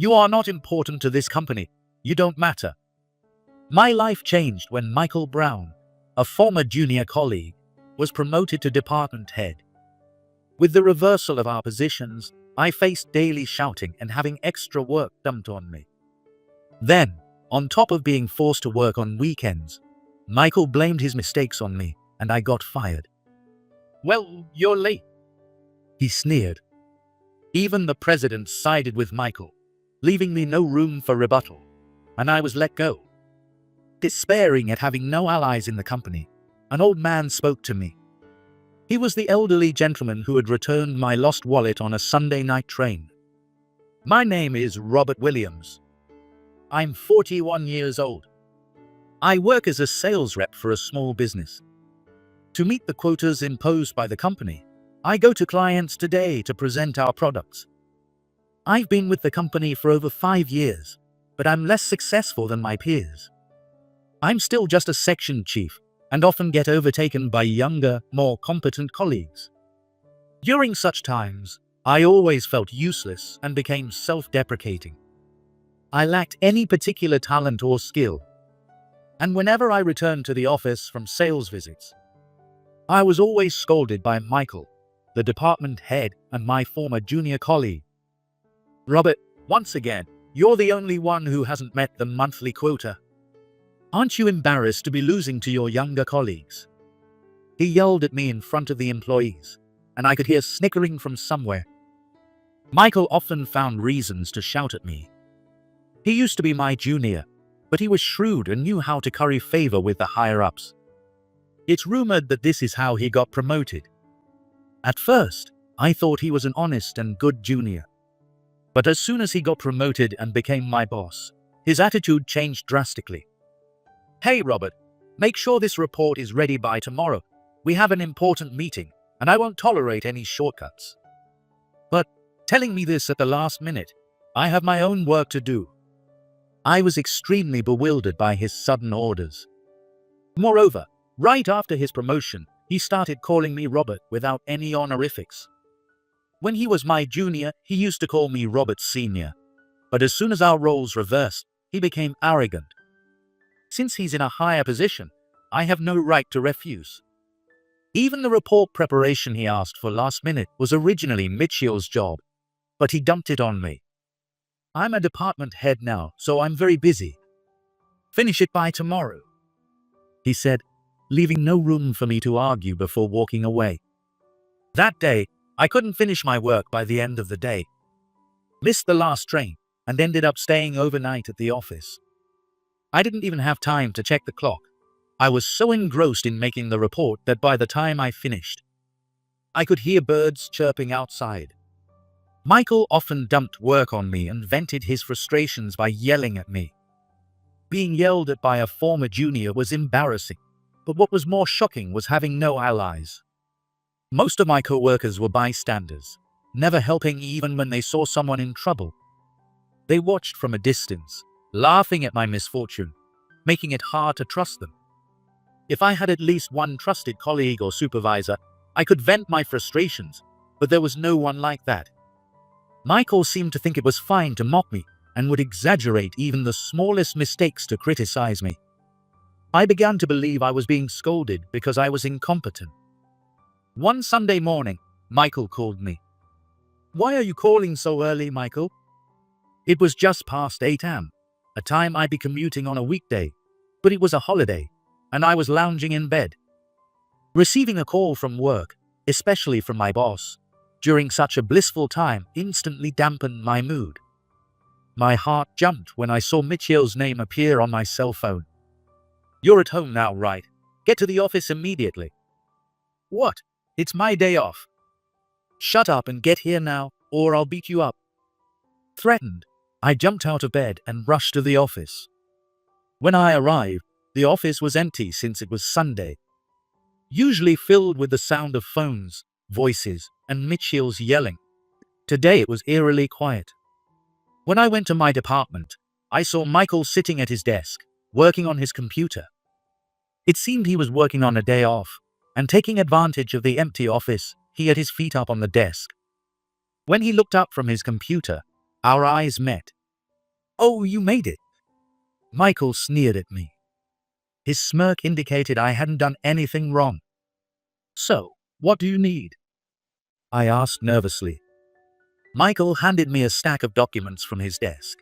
You are not important to this company. You don't matter. My life changed when Michael Brown, a former junior colleague, was promoted to department head. With the reversal of our positions, I faced daily shouting and having extra work dumped on me. Then, on top of being forced to work on weekends, Michael blamed his mistakes on me, and I got fired. "Well, you're late," he sneered. Even the president sided with Michael, leaving me no room for rebuttal, and I was let go. Despairing at having no allies in the company, an old man spoke to me. He was the elderly gentleman who had returned my lost wallet on a Sunday night train. "My name is Robert Williams. I'm 41 years old. I work as a sales rep for a small business. To meet the quotas imposed by the company, I go to clients today to present our products. I've been with the company for over 5 years, but I'm less successful than my peers. I'm still just a section chief and often get overtaken by younger, more competent colleagues. During such times, I always felt useless and became self-deprecating. I lacked any particular talent or skill, and whenever I returned to the office from sales visits, I was always scolded by Michael, the department head, and my former junior colleague. "Robert, once again, you're the only one who hasn't met the monthly quota. Aren't you embarrassed to be losing to your younger colleagues?" He yelled at me in front of the employees, and I could hear snickering from somewhere. Michael often found reasons to shout at me. He used to be my junior, but he was shrewd and knew how to curry favor with the higher-ups. It's rumored that this is how he got promoted. At first, I thought he was an honest and good junior. But as soon as he got promoted and became my boss, his attitude changed drastically. "Hey Robert, make sure this report is ready by tomorrow. We have an important meeting, and I won't tolerate any shortcuts." But telling me this at the last minute, I have my own work to do. I was extremely bewildered by his sudden orders. Moreover, right after his promotion, he started calling me Robert without any honorifics. When he was my junior, he used to call me Robert Senior. But as soon as our roles reversed, he became arrogant. Since he's in a higher position, I have no right to refuse. Even the report preparation he asked for last minute was originally Mitchell's job, but he dumped it on me. "I'm a department head now, so I'm very busy. Finish it by tomorrow," he said, leaving no room for me to argue before walking away. That day, I couldn't finish my work by the end of the day. Missed the last train and ended up staying overnight at the office. I didn't even have time to check the clock. I was so engrossed in making the report that by the time I finished, I could hear birds chirping outside. Michael often dumped work on me and vented his frustrations by yelling at me. Being yelled at by a former junior was embarrassing, but what was more shocking was having no allies. Most of my co-workers were bystanders, never helping even when they saw someone in trouble. They watched from a distance, laughing at my misfortune, making it hard to trust them. If I had at least one trusted colleague or supervisor, I could vent my frustrations, but there was no one like that. Michael seemed to think it was fine to mock me and would exaggerate even the smallest mistakes to criticize me. I began to believe I was being scolded because I was incompetent. One Sunday morning, Michael called me. "Why are you calling so early, Michael?" It was just past 8 a.m., a time I'd be commuting on a weekday, but it was a holiday, and I was lounging in bed. Receiving a call from work, especially from my boss, during such a blissful time instantly dampened my mood. My heart jumped when I saw Mitchell's name appear on my cell phone. "You're at home now, right? Get to the office immediately." "What? It's my day off." "Shut up and get here now, or I'll beat you up." Threatened, I jumped out of bed and rushed to the office. When I arrived, the office was empty since it was Sunday. Usually filled with the sound of phones, voices, and Mitchell's yelling. Today it was eerily quiet. When I went to my department, I saw Michael sitting at his desk, working on his computer. It seemed he was working on a day off, and taking advantage of the empty office, he had his feet up on the desk. When he looked up from his computer, our eyes met, "Oh, you made it." Michael sneered at me. His smirk indicated I hadn't done anything wrong. "So, what do you need?" I asked nervously. Michael handed me a stack of documents from his desk.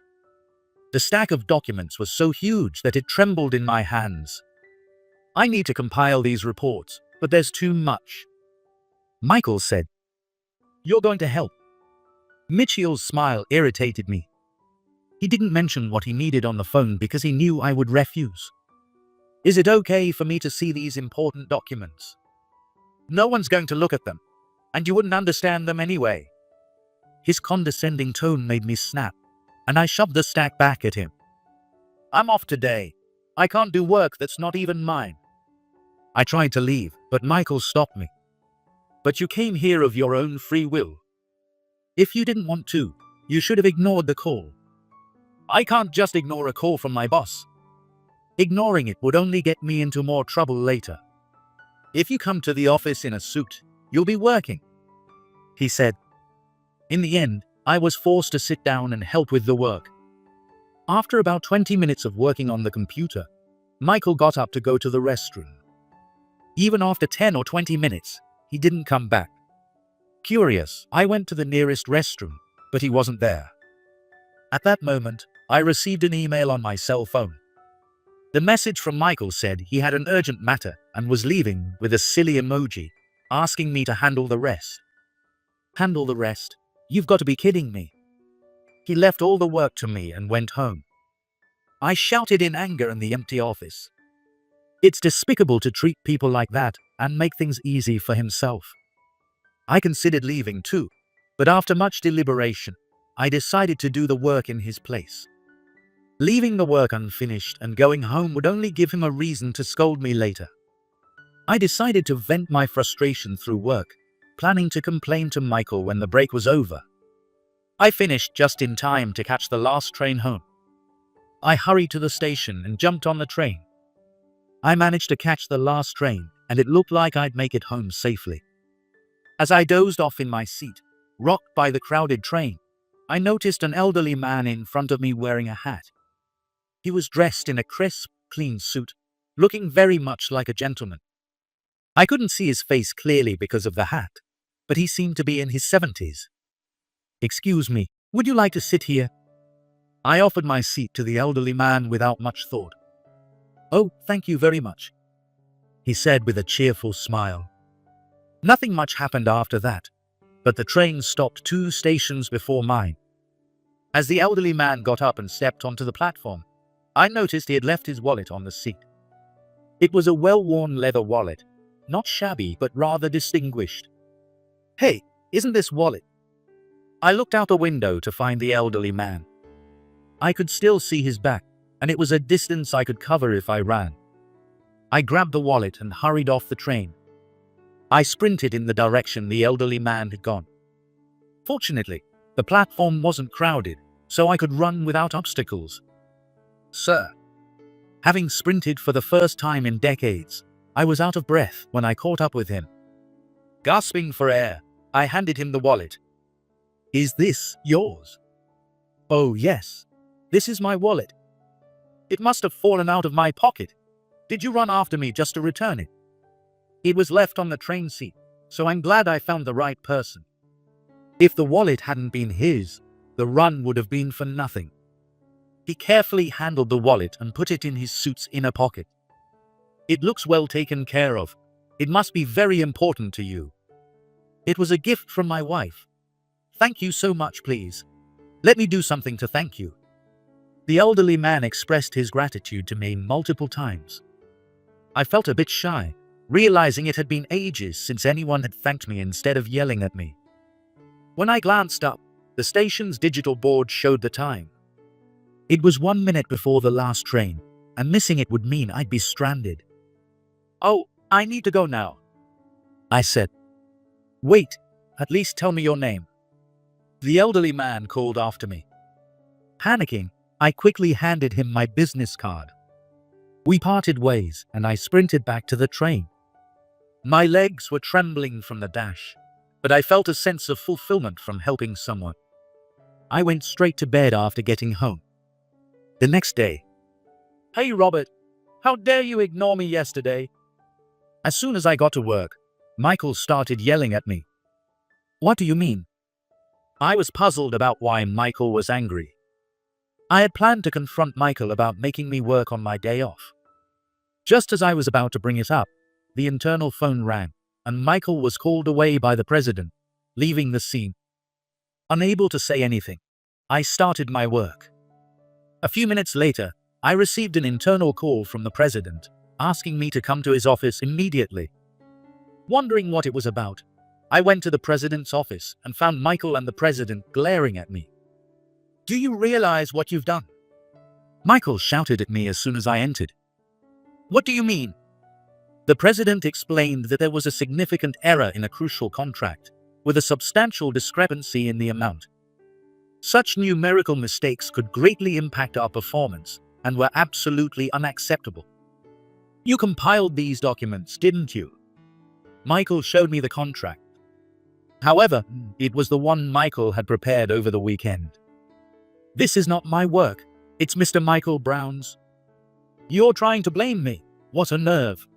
The stack of documents was so huge that it trembled in my hands. "I need to compile these reports, but there's too much." Michael said, "You're going to help." Mitchell's smile irritated me. He didn't mention what he needed on the phone because he knew I would refuse. "Is it okay for me to see these important documents?" "No one's going to look at them, and you wouldn't understand them anyway." His condescending tone made me snap, and I shoved the stack back at him. "I'm off today. I can't do work that's not even mine." I tried to leave, but Michael stopped me. "But you came here of your own free will. If you didn't want to, you should have ignored the call." "I can't just ignore a call from my boss. Ignoring it would only get me into more trouble later. If you come to the office in a suit, you'll be working," he said. In the end, I was forced to sit down and help with the work. After about 20 minutes of working on the computer, Michael got up to go to the restroom. Even after 10 or 20 minutes, he didn't come back. Curious, I went to the nearest restroom, but he wasn't there. At that moment, I received an email on my cell phone. The message from Michael said he had an urgent matter and was leaving with a silly emoji, asking me to handle the rest. Handle the rest? You've got to be kidding me. He left all the work to me and went home. I shouted in anger in the empty office. It's despicable to treat people like that and make things easy for himself. I considered leaving too, but after much deliberation, I decided to do the work in his place. Leaving the work unfinished and going home would only give him a reason to scold me later. I decided to vent my frustration through work, planning to complain to Michael when the break was over. I finished just in time to catch the last train home. I hurried to the station and jumped on the train. I managed to catch the last train, and it looked like I'd make it home safely. As I dozed off in my seat, rocked by the crowded train, I noticed an elderly man in front of me wearing a hat. He was dressed in a crisp, clean suit, looking very much like a gentleman. I couldn't see his face clearly because of the hat, but he seemed to be in his 70s. "Excuse me, would you like to sit here?" I offered my seat to the elderly man without much thought. "Oh, thank you very much," he said with a cheerful smile. Nothing much happened after that, but the train stopped 2 stations before mine. As the elderly man got up and stepped onto the platform, I noticed he had left his wallet on the seat. It was a well-worn leather wallet, not shabby but rather distinguished. "Hey, isn't this wallet?" I looked out the window to find the elderly man. I could still see his back, and it was a distance I could cover if I ran. I grabbed the wallet and hurried off the train. I sprinted in the direction the elderly man had gone. Fortunately, the platform wasn't crowded, so I could run without obstacles. "Sir." Having sprinted for the first time in decades, I was out of breath when I caught up with him. Gasping for air, I handed him the wallet. "Is this yours?" "Oh, yes. This is my wallet. It must have fallen out of my pocket. Did you run after me just to return it?" "It was left on the train seat, so I'm glad I found the right person." If the wallet hadn't been his, the run would have been for nothing. He carefully handled the wallet and put it in his suit's inner pocket. "It looks well taken care of. It must be very important to you." "It was a gift from my wife." "Thank you so much, please. Let me do something to thank you." The elderly man expressed his gratitude to me multiple times. I felt a bit shy, realizing it had been ages since anyone had thanked me instead of yelling at me. When I glanced up, the station's digital board showed the time. It was 1 minute before the last train, and missing it would mean I'd be stranded. "Oh, I need to go now," I said. "Wait, at least tell me your name." The elderly man called after me. Panicking, I quickly handed him my business card. We parted ways, and I sprinted back to the train. My legs were trembling from the dash, but I felt a sense of fulfillment from helping someone. I went straight to bed after getting home. The next day, "Hey Robert, how dare you ignore me yesterday?" As soon as I got to work, Michael started yelling at me. "What do you mean?" I was puzzled about why Michael was angry. I had planned to confront Michael about making me work on my day off. Just as I was about to bring it up, the internal phone rang, and Michael was called away by the president, leaving the scene. Unable to say anything, I started my work. A few minutes later, I received an internal call from the president, asking me to come to his office immediately. Wondering what it was about, I went to the president's office and found Michael and the president glaring at me. "Do you realize what you've done?" Michael shouted at me as soon as I entered. "What do you mean?" The president explained that there was a significant error in a crucial contract, with a substantial discrepancy in the amount. Such numerical mistakes could greatly impact our performance and were absolutely unacceptable. "You compiled these documents, didn't you?" Michael showed me the contract. However, it was the one Michael had prepared over the weekend. "This is not my work, it's Mr. Michael Brown's." "You're trying to blame me? What a nerve."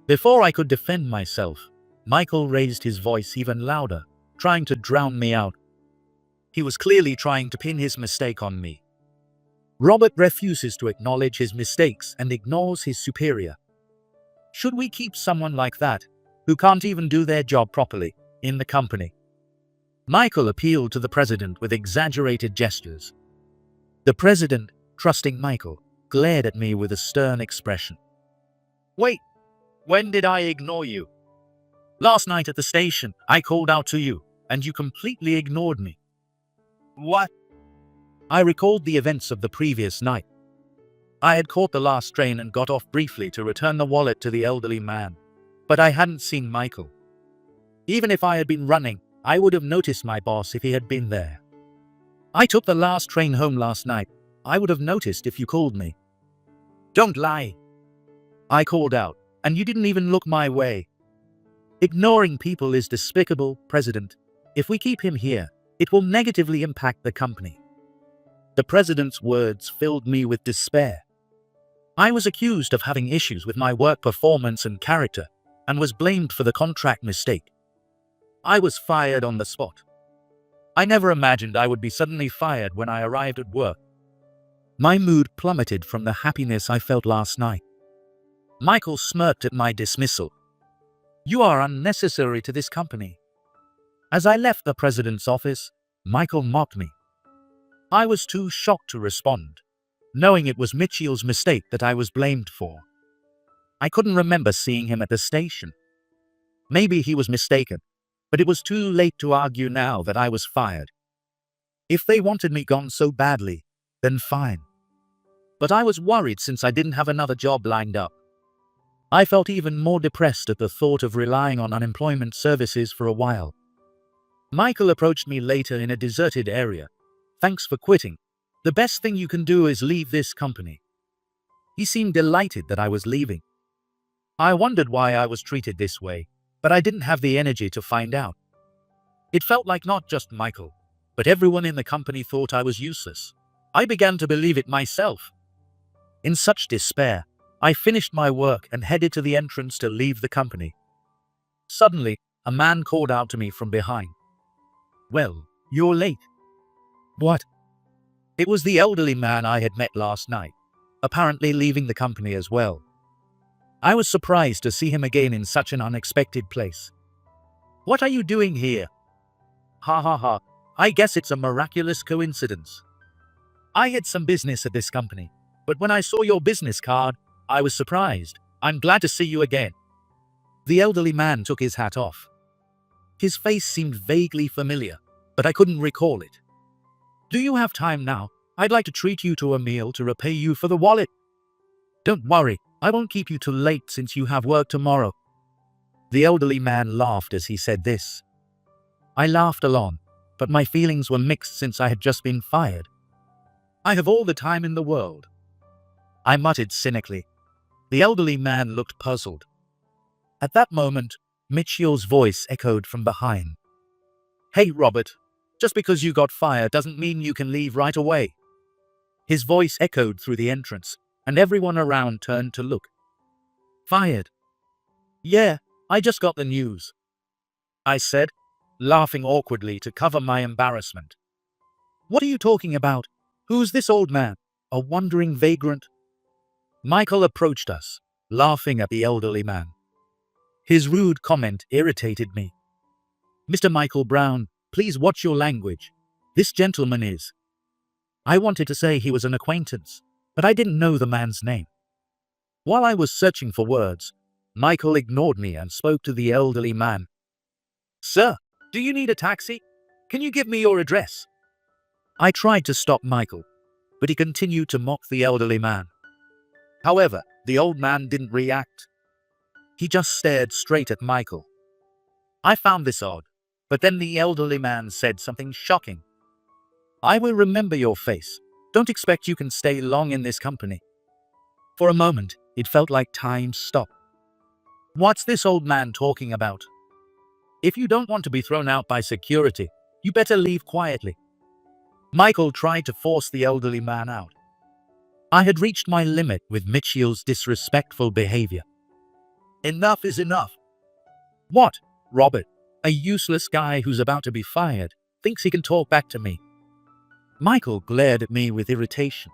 Before I could defend myself, Michael raised his voice even louder, trying to drown me out. He was clearly trying to pin his mistake on me. Robert refuses to acknowledge his mistakes and ignores his superior. Should we keep someone like that, who can't even do their job properly, in the company? Michael appealed to the president with exaggerated gestures. The president, trusting Michael, glared at me with a stern expression. "Wait, when did I ignore you? Last night at the station, I called out to you, and you completely ignored me." "What?" I recalled the events of the previous night. I had caught the last train and got off briefly to return the wallet to the elderly man, but I hadn't seen Michael. Even if I had been running, I would have noticed my boss if he had been there. "I took the last train home last night. I would have noticed if you called me." "Don't lie," I called out, "and you didn't even look my way." "Ignoring people is despicable, President. If we keep him here, it will negatively impact the company." The president's words filled me with despair. I was accused of having issues with my work performance and character, and was blamed for the contract mistake. I was fired on the spot. I never imagined I would be suddenly fired when I arrived at work. My mood plummeted from the happiness I felt last night. Michael smirked at my dismissal. "You are unnecessary to this company." As I left the president's office, Michael mocked me. I was too shocked to respond, knowing it was Mitchell's mistake that I was blamed for. I couldn't remember seeing him at the station. Maybe he was mistaken, but it was too late to argue now that I was fired. If they wanted me gone so badly, then fine. But I was worried since I didn't have another job lined up. I felt even more depressed at the thought of relying on unemployment services for a while. Michael approached me later in a deserted area. "Thanks for quitting. The best thing you can do is leave this company." He seemed delighted that I was leaving. I wondered why I was treated this way, but I didn't have the energy to find out. It felt like not just Michael, but everyone in the company thought I was useless. I began to believe it myself. In such despair, I finished my work and headed to the entrance to leave the company. Suddenly, a man called out to me from behind. "Well, you're late." "What?" It was the elderly man I had met last night, apparently leaving the company as well. I was surprised to see him again in such an unexpected place. "What are you doing here?" "Ha ha ha, I guess it's a miraculous coincidence. I had some business at this company, but when I saw your business card, I was surprised. I'm glad to see you again." The elderly man took his hat off. His face seemed vaguely familiar, but I couldn't recall it. "Do you have time now? I'd like to treat you to a meal to repay you for the wallet." "Don't worry, I won't keep you too late since you have work tomorrow." The elderly man laughed as he said this. I laughed along, but my feelings were mixed since I had just been fired. "I have all the time in the world," I muttered cynically. The elderly man looked puzzled. At that moment, Mitchell's voice echoed from behind. "Hey Robert, just because you got fired doesn't mean you can leave right away." His voice echoed through the entrance, and everyone around turned to look. Fired? Yeah, I just got the news, I said, laughing awkwardly to cover my embarrassment. What are you talking about? Who's this old man? A wandering vagrant? Michael approached us, laughing at the elderly man. His rude comment irritated me. Mr. Michael Brown, please watch your language. This gentleman is. I wanted to say he was an acquaintance, but I didn't know the man's name. While I was searching for words, Michael ignored me and spoke to the elderly man. Sir, do you need a taxi? Can you give me your address? I tried to stop Michael, but he continued to mock the elderly man. However, the old man didn't react. He just stared straight at Michael. I found this odd, but then the elderly man said something shocking. I will remember your face. Don't expect you can stay long in this company. For a moment, it felt like time stopped. What's this old man talking about? If you don't want to be thrown out by security, you better leave quietly. Michael tried to force the elderly man out. I had reached my limit with Mitchell's disrespectful behavior. Enough is enough. What, Robert, a useless guy who's about to be fired, thinks he can talk back to me? Michael glared at me with irritation.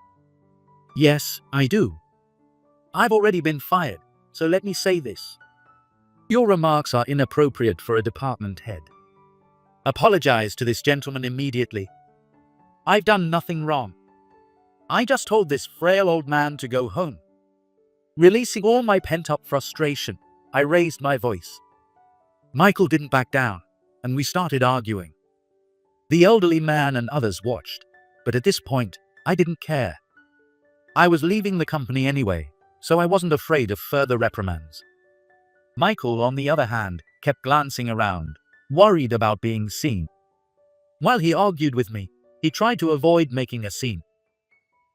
Yes, I do. I've already been fired, so let me say this. Your remarks are inappropriate for a department head. Apologize to this gentleman immediately. I've done nothing wrong. I just told this frail old man to go home. Releasing all my pent-up frustration, I raised my voice. Michael didn't back down, and we started arguing. The elderly man and others watched, but at this point, I didn't care. I was leaving the company anyway, so I wasn't afraid of further reprimands. Michael, on the other hand, kept glancing around, worried about being seen. While he argued with me, he tried to avoid making a scene.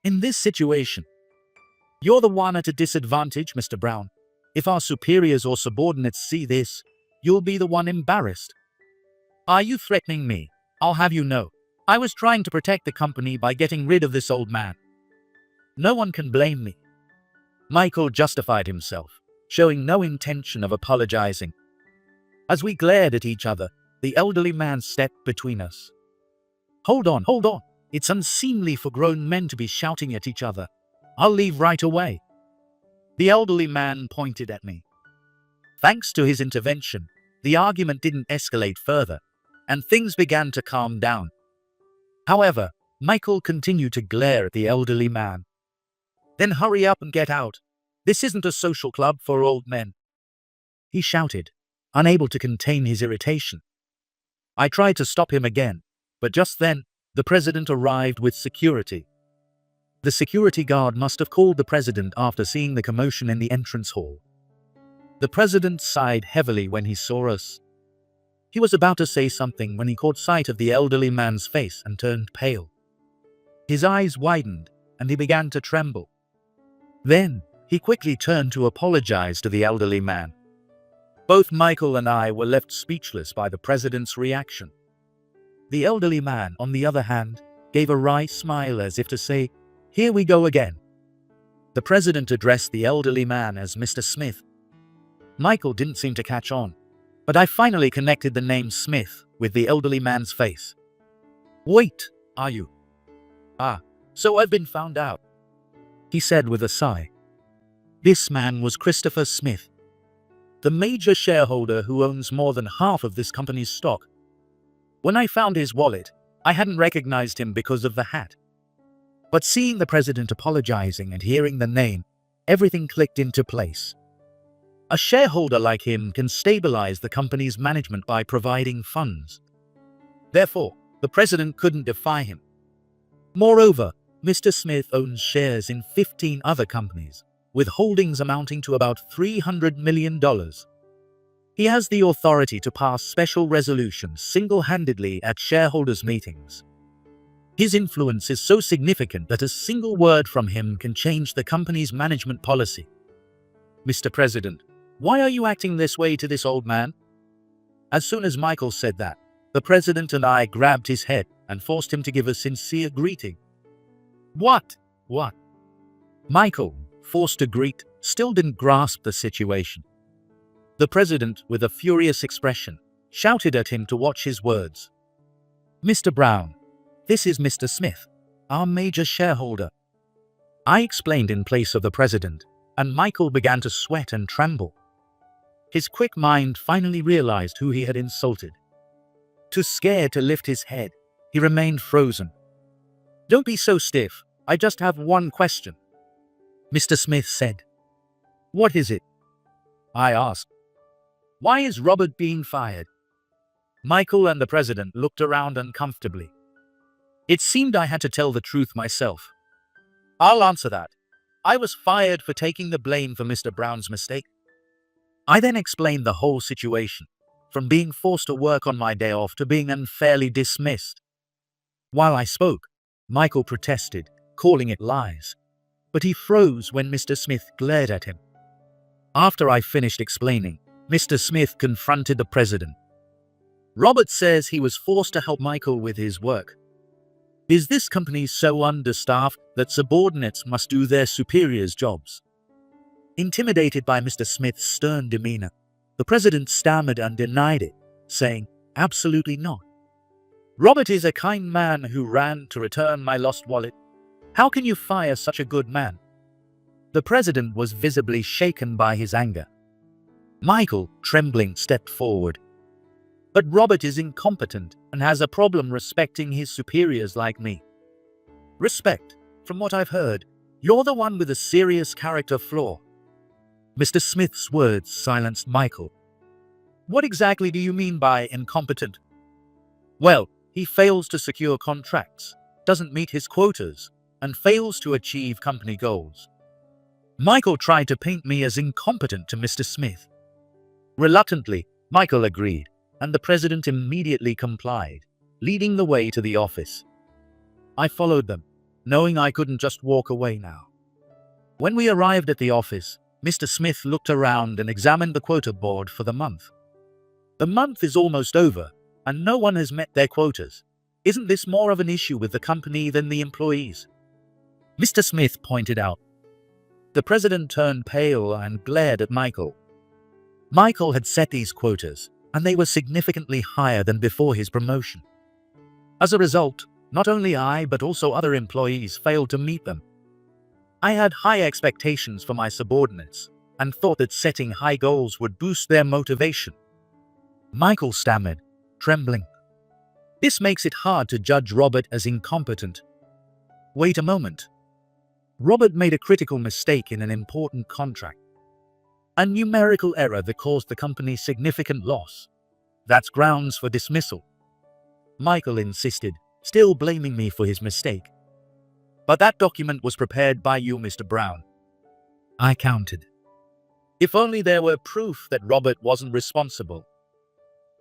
In this situation, you're the one at a disadvantage, Mr. Brown. If our superiors or subordinates see this, you'll be the one embarrassed. Are you threatening me? I'll have you know, I was trying to protect the company by getting rid of this old man. No one can blame me. Michael justified himself, showing no intention of apologizing. As we glared at each other, the elderly man stepped between us. Hold on. It's unseemly for grown men to be shouting at each other. I'll leave right away. The elderly man pointed at me. Thanks to his intervention, the argument didn't escalate further, and things began to calm down. However, Michael continued to glare at the elderly man. Then hurry up and get out. This isn't a social club for old men, he shouted, unable to contain his irritation. I tried to stop him again, but just then, the president arrived with security. The security guard must have called the president after seeing the commotion in the entrance hall. The president sighed heavily when he saw us. He was about to say something when he caught sight of the elderly man's face and turned pale. His eyes widened, and he began to tremble. Then, he quickly turned to apologize to the elderly man. Both Michael and I were left speechless by the president's reaction. The elderly man, on the other hand, gave a wry smile as if to say, "Here we go again." The president addressed the elderly man as Mr. Smith. Michael didn't seem to catch on, but I finally connected the name Smith with the elderly man's face. "Wait, are you? So I've been found out," he said with a sigh. This man was Christopher Smith, the major shareholder who owns more than half of this company's stock. When I found his wallet, I hadn't recognized him because of the hat. But seeing the president apologizing and hearing the name, everything clicked into place. A shareholder like him can stabilize the company's management by providing funds. Therefore, the president couldn't defy him. Moreover, Mr. Smith owns shares in 15 other companies, with holdings amounting to about $300 million. He has the authority to pass special resolutions single-handedly at shareholders' meetings. His influence is so significant that a single word from him can change the company's management policy. Mr. President, why are you acting this way to this old man? As soon as Michael said that, the president and I grabbed his head and forced him to give a sincere greeting. What? What? Michael, forced to greet, still didn't grasp the situation. The president, with a furious expression, shouted at him to watch his words. "Mr. Brown, this is Mr. Smith, our major shareholder." I explained in place of the president, and Michael began to sweat and tremble. His quick mind finally realized who he had insulted. Too scared to lift his head, he remained frozen. "Don't be so stiff, I just have one question," Mr. Smith said. "What is it?" I asked. "Why is Robert being fired?" Michael and the president looked around uncomfortably. It seemed I had to tell the truth myself. "I'll answer that. I was fired for taking the blame for Mr. Brown's mistake." I then explained the whole situation, from being forced to work on my day off to being unfairly dismissed. While I spoke, Michael protested, calling it lies, but he froze when Mr. Smith glared at him. After I finished explaining, Mr. Smith confronted the president. "Robert says he was forced to help Michael with his work. Is this company so understaffed that subordinates must do their superiors' jobs?" Intimidated by Mr. Smith's stern demeanor, the president stammered and denied it, saying, "Absolutely not. Robert is a kind man who ran to return my lost wallet. How can you fire such a good man?" The president was visibly shaken by his anger. Michael, trembling, stepped forward. "But Robert is incompetent and has a problem respecting his superiors like me." "Respect? From what I've heard, you're the one with a serious character flaw." Mr. Smith's words silenced Michael. "What exactly do you mean by incompetent?" "Well, he fails to secure contracts, doesn't meet his quotas, and fails to achieve company goals." Michael tried to paint me as incompetent to Mr. Smith. Reluctantly, Michael agreed, and the president immediately complied, leading the way to the office. I followed them, knowing I couldn't just walk away now. When we arrived at the office, Mr. Smith looked around and examined the quota board for the month. "The month is almost over, and no one has met their quotas. Isn't this more of an issue with the company than the employees?" Mr. Smith pointed out. The president turned pale and glared at Michael. Michael had set these quotas, and they were significantly higher than before his promotion. As a result, not only I but also other employees failed to meet them. I had high expectations for my subordinates and thought that setting high goals would boost their motivation. Michael stammered, trembling. "This makes it hard to judge Robert as incompetent." "Wait a moment. Robert made a critical mistake in an important contract. A numerical error that caused the company significant loss. That's grounds for dismissal," Michael insisted, still blaming me for his mistake. "But that document was prepared by you, Mr. Brown," I countered. "If only there were proof that Robert wasn't responsible."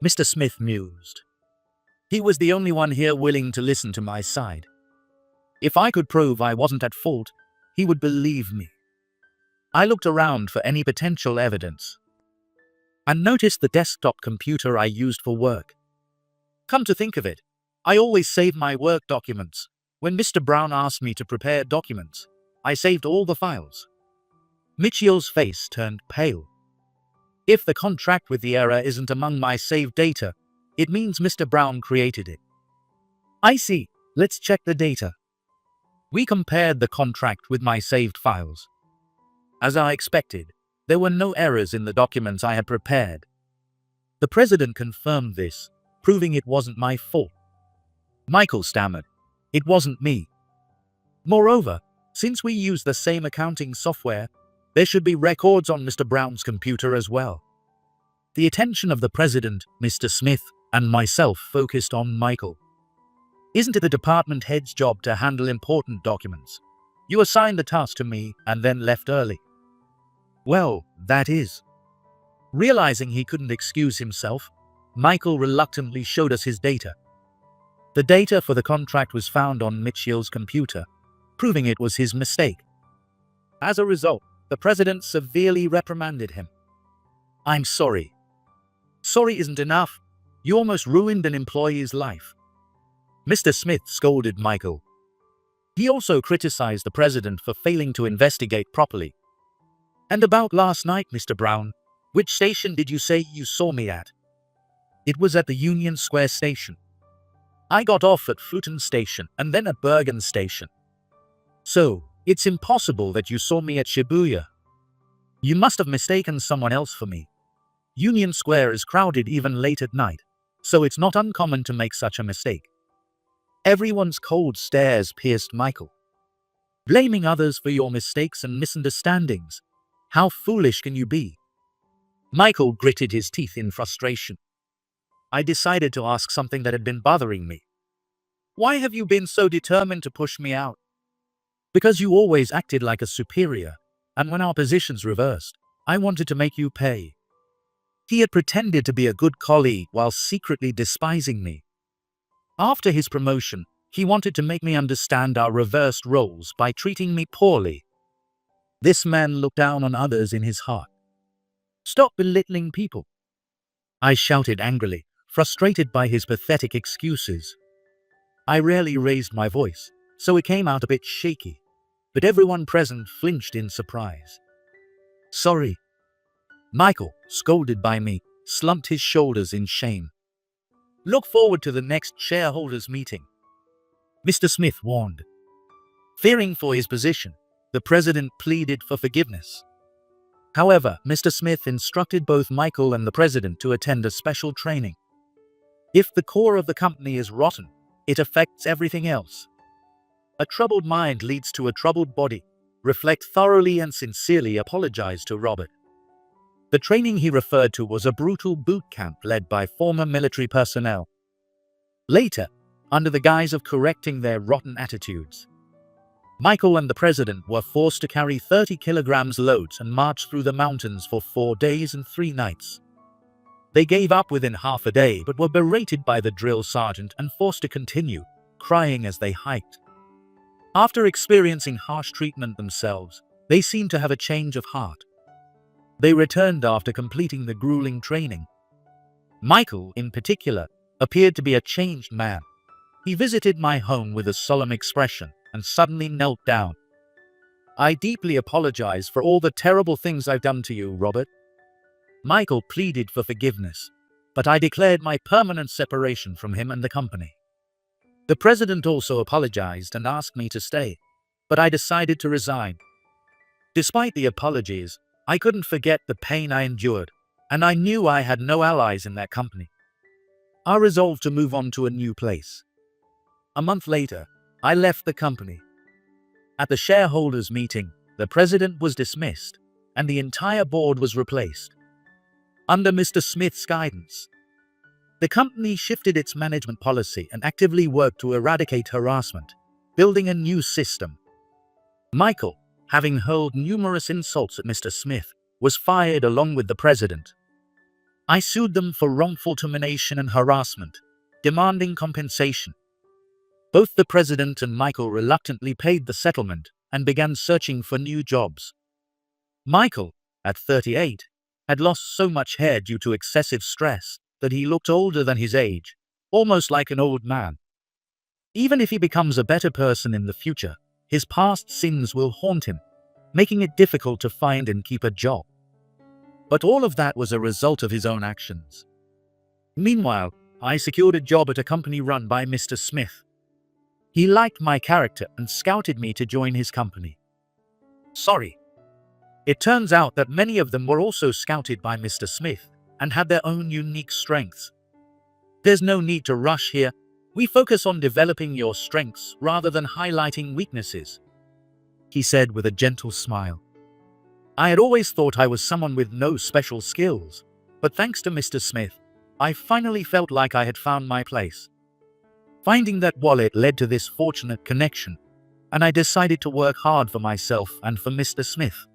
Mr. Smith mused. He was the only one here willing to listen to my side. If I could prove I wasn't at fault, he would believe me. I looked around for any potential evidence and noticed the desktop computer I used for work. Come to think of it, I always save my work documents. When Mr. Brown asked me to prepare documents, I saved all the files. Mitchell's face turned pale. If the contract with the error isn't among my saved data, it means Mr. Brown created it. I see. Let's check the data. We compared the contract with my saved files. As I expected, there were no errors in the documents I had prepared. The president confirmed this, proving it wasn't my fault. Michael stammered. "It wasn't me. Moreover, since we use the same accounting software, there should be records on Mr. Brown's computer as well." The attention of the president, Mr. Smith, and myself focused on Michael. "Isn't it the department head's job to handle important documents? You assigned the task to me and then left early." "Well, that is." Realizing he couldn't excuse himself, Michael reluctantly showed us his data. The data for the contract was found on Mitchell's computer, proving it was his mistake. As a result, the president severely reprimanded him. "I'm sorry." "Sorry isn't enough. You almost ruined an employee's life," Mr. Smith scolded Michael. He also criticized the president for failing to investigate properly. And about last night, Mr. Brown, which station did you say you saw me at? It was at the Union Square station. I got off at Fulton Station and then at Bergen Station. So, it's impossible that you saw me at Shibuya. You must have mistaken someone else for me. Union Square is crowded even late at night, so it's not uncommon to make such a mistake. Everyone's cold stares pierced Michael. Blaming others for your mistakes and misunderstandings. How foolish can you be? Michael gritted his teeth in frustration. I decided to ask something that had been bothering me. Why have you been so determined to push me out? Because you always acted like a superior, and when our positions reversed, I wanted to make you pay. He had pretended to be a good colleague while secretly despising me. After his promotion, he wanted to make me understand our reversed roles by treating me poorly. This man looked down on others in his heart. Stop belittling people, I shouted angrily, frustrated by his pathetic excuses. I rarely raised my voice, so it came out a bit shaky, but everyone present flinched in surprise. Sorry. Michael, scolded by me, slumped his shoulders in shame. Look forward to the next shareholders' meeting, Mr. Smith warned. Fearing for his position, the president pleaded for forgiveness. However, Mr. Smith instructed both Michael and the president to attend a special training. If the core of the company is rotten, it affects everything else. A troubled mind leads to a troubled body. Reflect thoroughly and sincerely apologize to Robert. The training he referred to was a brutal boot camp led by former military personnel. Later, under the guise of correcting their rotten attitudes, Michael and the president were forced to carry 30 kilograms loads and march through the mountains for 4 days and 3 nights. They gave up within half a day but were berated by the drill sergeant and forced to continue, crying as they hiked. After experiencing harsh treatment themselves, they seemed to have a change of heart. They returned after completing the grueling training. Michael, in particular, appeared to be a changed man. He visited my home with a solemn expression and suddenly knelt down. I deeply apologize for all the terrible things I've done to you, Robert. Michael pleaded for forgiveness, but I declared my permanent separation from him and the company. The president also apologized and asked me to stay, but I decided to resign. Despite the apologies, I couldn't forget the pain I endured, and I knew I had no allies in that company. I resolved to move on to a new place. A month later, I left the company. At the shareholders' meeting, the president was dismissed, and the entire board was replaced. Under Mr. Smith's guidance, the company shifted its management policy and actively worked to eradicate harassment, building a new system. Michael, having hurled numerous insults at Mr. Smith, was fired along with the president. I sued them for wrongful termination and harassment, demanding compensation. Both the president and Michael reluctantly paid the settlement and began searching for new jobs. Michael, at 38, had lost so much hair due to excessive stress that he looked older than his age, almost like an old man. Even if he becomes a better person in the future, his past sins will haunt him, making it difficult to find and keep a job. But all of that was a result of his own actions. Meanwhile, I secured a job at a company run by Mr. Smith. He liked my character and scouted me to join his company. Sorry. It turns out that many of them were also scouted by Mr. Smith and had their own unique strengths. There's no need to rush here. We focus on developing your strengths rather than highlighting weaknesses, he said with a gentle smile. I had always thought I was someone with no special skills, but thanks to Mr. Smith, I finally felt like I had found my place. Finding that wallet led to this fortunate connection, and I decided to work hard for myself and for Mr. Smith.